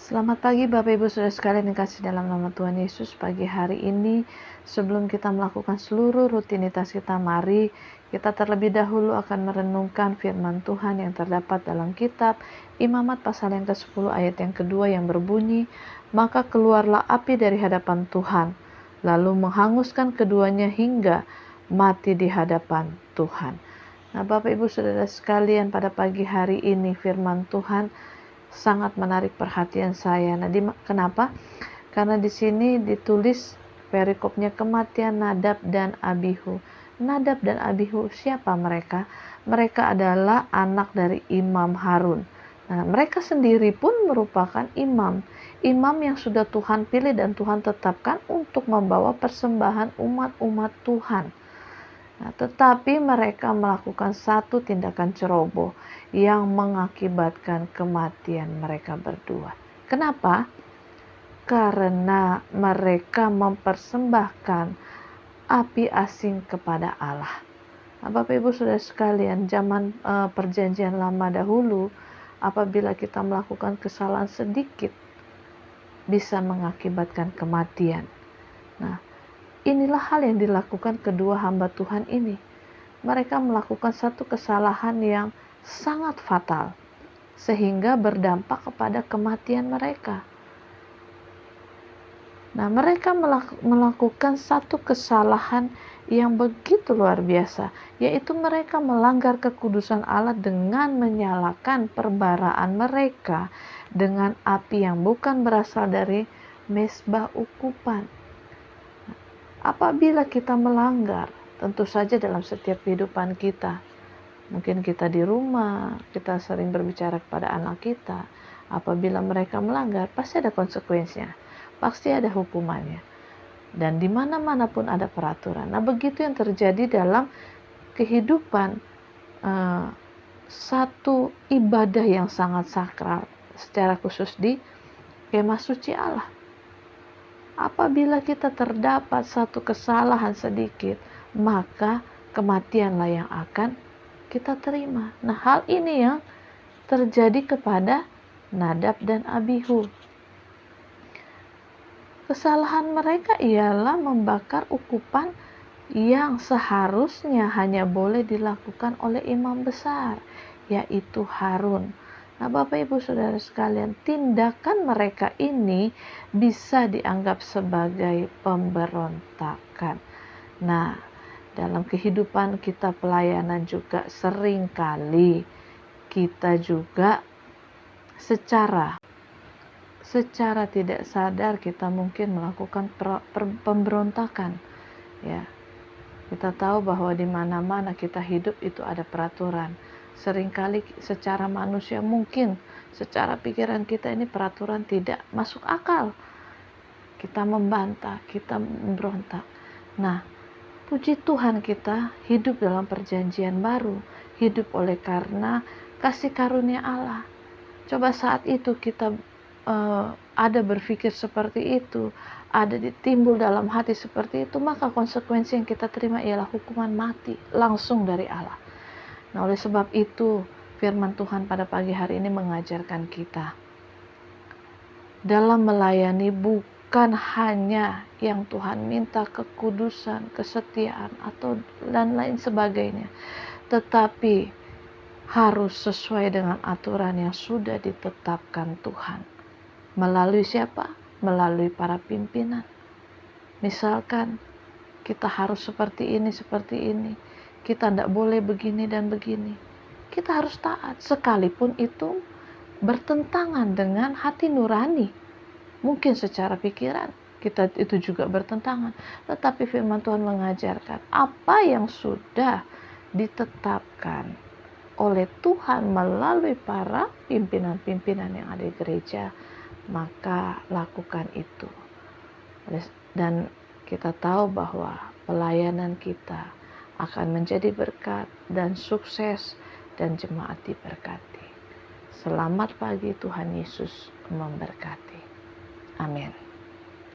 Selamat pagi Bapak Ibu Saudara sekalian yang kasih dalam nama Tuhan Yesus. Pagi hari ini sebelum kita melakukan seluruh rutinitas kita, mari kita terlebih dahulu akan merenungkan firman Tuhan yang terdapat dalam kitab Imamat pasal yang ke-10 ayat yang kedua yang berbunyi, "Maka keluarlah api dari hadapan Tuhan, lalu menghanguskan keduanya hingga mati di hadapan Tuhan." Nah, Bapak Ibu Saudara sekalian, pada pagi hari ini firman Tuhan sangat menarik perhatian saya. Nah, kenapa? Karena di sini ditulis perikopnya kematian Nadab dan Abihu. Nadab dan Abihu, siapa mereka? Mereka adalah anak dari Imam Harun. Nah, mereka sendiri pun merupakan imam yang sudah Tuhan pilih dan Tuhan tetapkan untuk membawa persembahan umat-umat Tuhan. Nah, tetapi mereka melakukan satu tindakan ceroboh yang mengakibatkan kematian mereka berdua. Kenapa? Karena mereka mempersembahkan api asing kepada Allah. Nah, Bapak Ibu Saudara sekalian, zaman perjanjian lama dahulu, apabila kita melakukan kesalahan sedikit bisa mengakibatkan kematian. Nah, inilah hal yang dilakukan kedua hamba Tuhan ini. Mereka melakukan satu kesalahan yang sangat fatal, sehingga berdampak kepada kematian mereka. Nah, mereka melakukan satu kesalahan yang begitu luar biasa, yaitu mereka melanggar kekudusan Allah dengan menyalakan perbaraan mereka dengan api yang bukan berasal dari mezbah ukupan. Apabila kita melanggar, tentu saja dalam setiap kehidupan kita, mungkin kita di rumah, kita sering berbicara kepada anak kita, apabila mereka melanggar, pasti ada konsekuensinya, pasti ada hukumannya. Dan di mana-mana pun ada peraturan. Nah, begitu yang terjadi dalam kehidupan satu ibadah yang sangat sakral, secara khusus di kemah suci Allah. Apabila kita terdapat satu kesalahan sedikit, maka kematianlah yang akan kita terima. Nah, hal ini yang terjadi kepada Nadab dan Abihu. Kesalahan mereka ialah membakar ukupan yang seharusnya hanya boleh dilakukan oleh imam besar, yaitu Harun. Nah, Bapak Ibu Saudara sekalian, tindakan mereka ini bisa dianggap sebagai pemberontakan. Nah, dalam kehidupan kita pelayanan juga seringkali kita juga secara tidak sadar kita mungkin melakukan pemberontakan. Ya, kita tahu bahwa di mana-mana kita hidup itu ada peraturan. Seringkali secara manusia mungkin, secara pikiran kita ini peraturan tidak masuk akal. Kita membantah, kita memberontak. Nah, puji Tuhan kita hidup dalam perjanjian baru, hidup oleh karena kasih karunia Allah. Coba saat itu kita ada berpikir seperti itu, ada timbul dalam hati seperti itu, maka konsekuensi yang kita terima ialah hukuman mati langsung dari Allah. Nah, oleh sebab itu firman Tuhan pada pagi hari ini mengajarkan kita dalam melayani bukan hanya yang Tuhan minta kekudusan, kesetiaan atau dan lain sebagainya, tetapi harus sesuai dengan aturan yang sudah ditetapkan Tuhan. Melalui siapa? Melalui para pimpinan. Misalkan kita harus seperti ini. Kita tidak boleh begini dan begini. Kita harus taat, sekalipun itu bertentangan dengan hati nurani. Mungkin secara pikiran kita itu juga bertentangan. Tetapi firman Tuhan mengajarkan apa yang sudah ditetapkan oleh Tuhan melalui para pimpinan-pimpinan yang ada di gereja, maka lakukan itu. Dan kita tahu bahwa pelayanan kita akan menjadi berkat dan sukses dan jemaat diberkati. Selamat pagi, Tuhan Yesus memberkati. Amin.